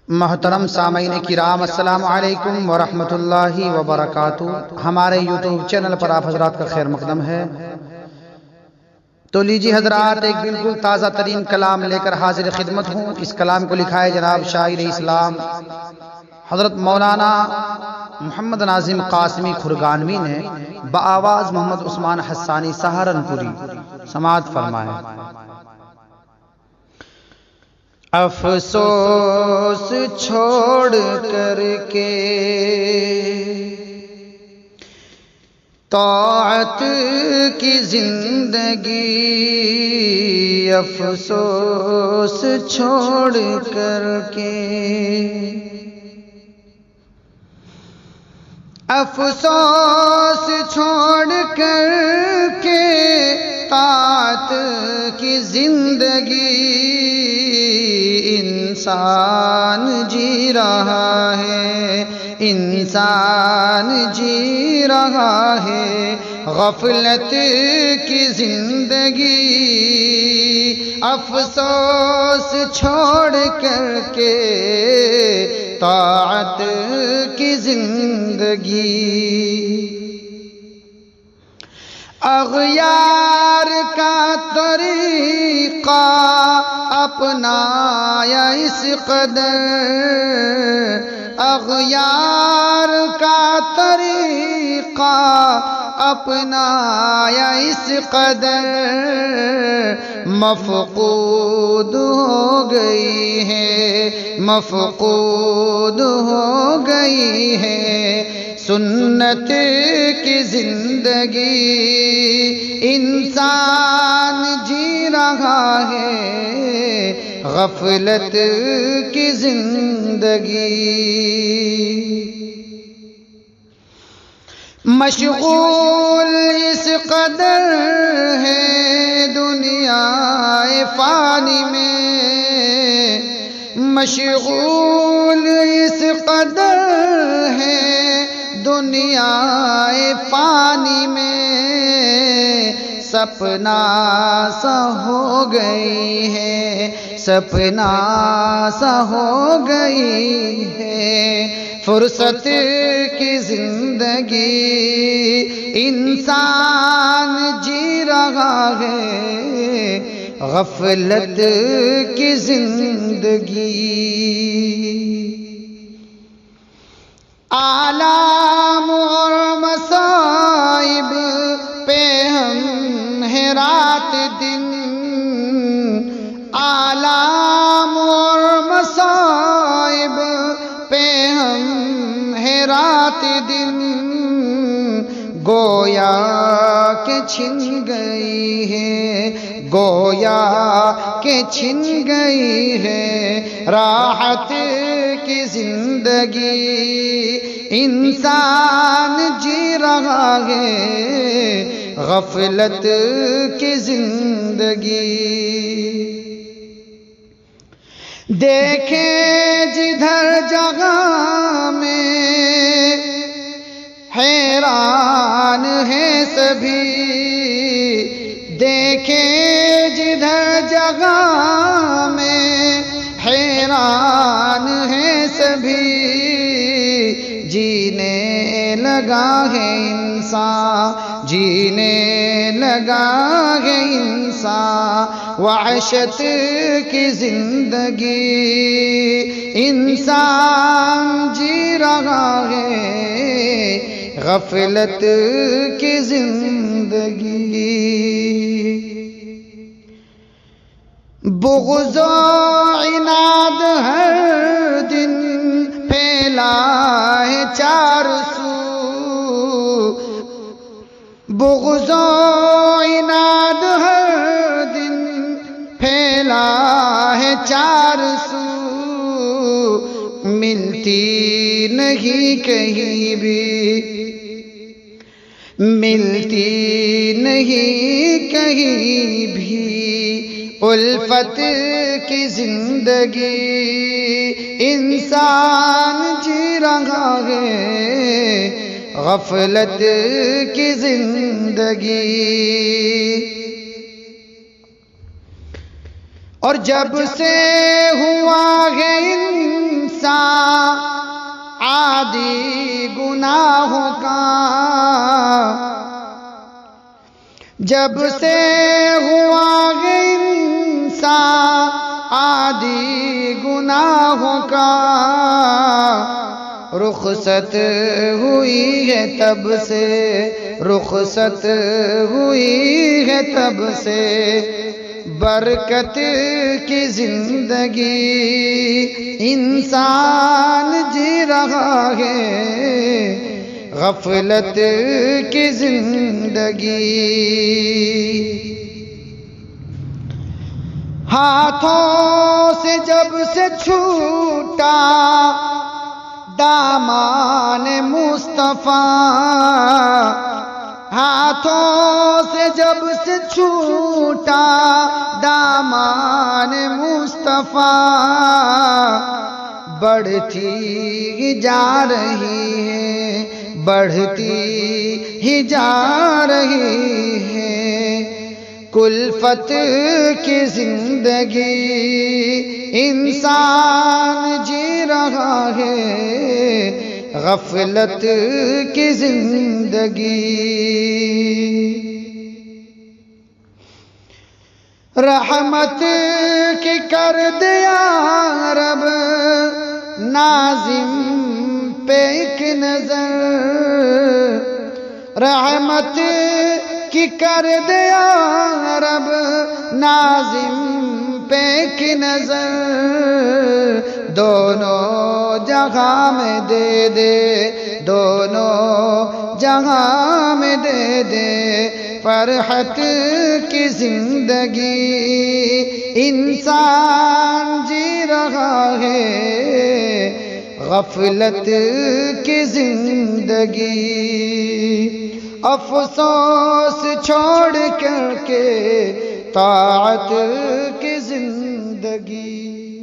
محترم سامعین کرام، السلام علیکم ورحمۃ اللہ وبرکاتہ۔ ہمارے یوٹیوب چینل پر آپ حضرات کا خیر مقدم ہے۔ تو لیجیے حضرات، ایک بالکل تازہ ترین کلام لے کر حاضر خدمت ہوں۔ اس کلام کو لکھا ہے جناب شاعر اسلام حضرت مولانا محمد ناظم قاسمی کھرگانوی نے بآواز محمد عثمان حسانی سہارنپوری۔ سماعت فرمائیں۔ افسوس چھوڑ کر کے طاعت کی زندگی، افسوس چھوڑ کر کے، افسوس چھوڑ کر کے طاعت کی زندگی، انسان جی رہا ہے، انسان جی رہا ہے غفلت کی زندگی، افسوس چھوڑ کر کے طاعت کی زندگی۔ اغیار کا طریقہ اپنایا اس قدر، اغیار کا طریقہ اپنایا اس قدر، مفقود ہو گئی ہے، مفقود ہو گئی ہے سنت کی زندگی، انسان جی رہا ہے غفلت کی زندگی، مشغول اس قدر ہے دنیا فانی میں، مشغول اس قدر ہے دنیا فانی میں، سپنا سا ہو گئی ہے، سپنا سا ہو گئی ہے فرصت کی زندگی، انسان جی رہا ہے غفلت کی زندگی، آلام اور مصائب پہ ہم ہیں رات دن، آلام اور مصائب پہ ہم ہیں رات دن، گویا کہ چھن گئی ہے، گویا کہ چھن گئی ہے راحت کی زندگی، انسان جی رہا ہے غفلت کی زندگی، دیکھیں جدھر جگہ میں حیران ہیں سبھی، دیکھیں جدھر جگہ میں حیران ہیں سبھی، جینے لگا ہے انسان، جینے لگا ہے انسان وحشت کی زندگی، انسان جی رہا ہے غفلت کی زندگی، بغض و عناد ہر دن پھیلا ہے چار سو، بغض و عناد ہر دن پھیلا ہے چار سو، ملتی نہیں کہیں بھی، ملتی نہیں کہیں بھی الفت کی زندگی، انسان جی رہا ہے غفلت کی زندگی، اور جب سے ہوا ہے انسان عادی گناہوں کا، جب سے ہوا ہے انسان عادی گناہوں کا، رخصت ہوئی ہے تب سے، رخصت ہوئی ہے تب سے برکت کی زندگی انسان جی رہا ہے، غفلت کی زندگی۔ ہاتھوں سے جب سے چھوٹا دامان مصطفیٰ، ہاتھوں سے جب سے چھوٹا دامان مصطفیٰ، بڑھتی ہی جا رہی ہے، بڑھتی ہی جا رہی ہے کلفت کی زندگی انسان جی رہا ہے، غفلت کی زندگی۔ رحمت کی کر دیا رب ناظم پہ ایک نظر، رحمت کی کر دیا رب ناظم پہ ایک نظر، دونوں جہاں میں دے دے، دونوں جہاں میں دے دے فرحت کی زندگی انسان جی رہا ہے، غفلت کی زندگی۔ افسوس چھوڑ کر کے طاعت کی زندگی۔